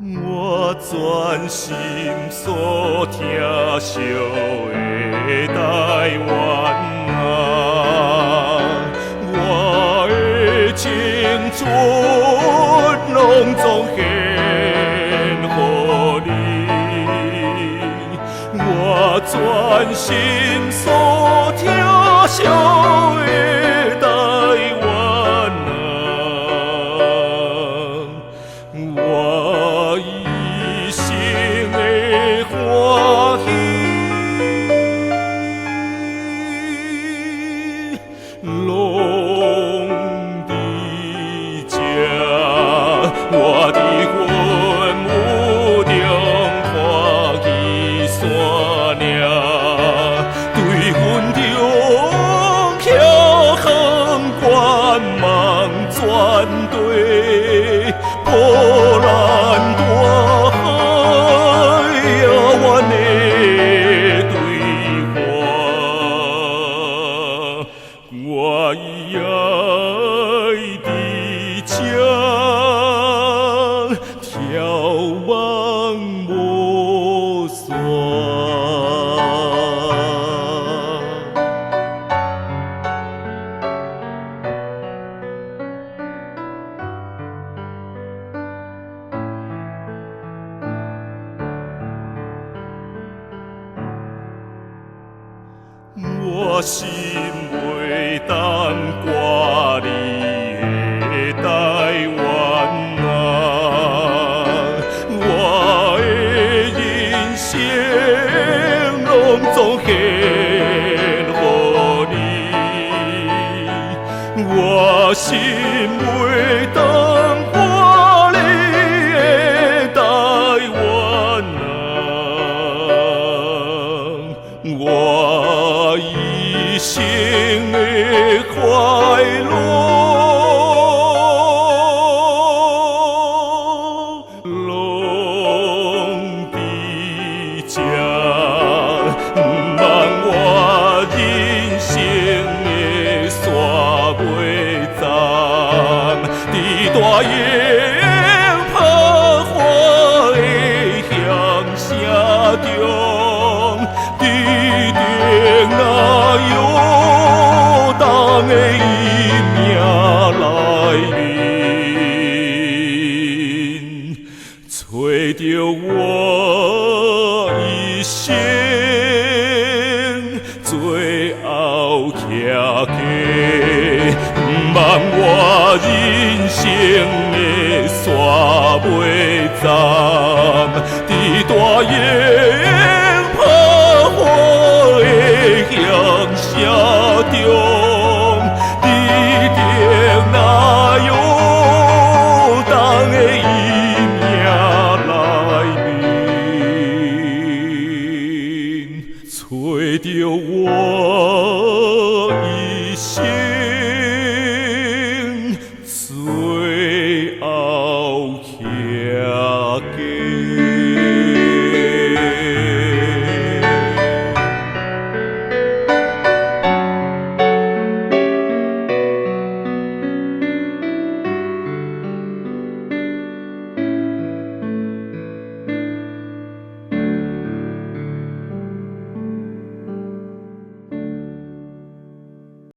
我专心所听惜的台湾啊，我的青春拢总献予你，我专心所听惜的台湾啊，我一生的欢喜，拢伫这我的云雾中看见山岭，对云中飘航远望转对波澜大海遥远的对话，我也伫这眺望无线。我心袂当挂你的台湾啊，我的人生拢总献予你，我心袂当挂你的台湾啊，我一生的快乐，拢伫这，望我人生的线袂站，伫大雁破花的响声中，伫定那游荡的伊命内面，找着我一生最后徛家，望我人生的线袂站，伫大雁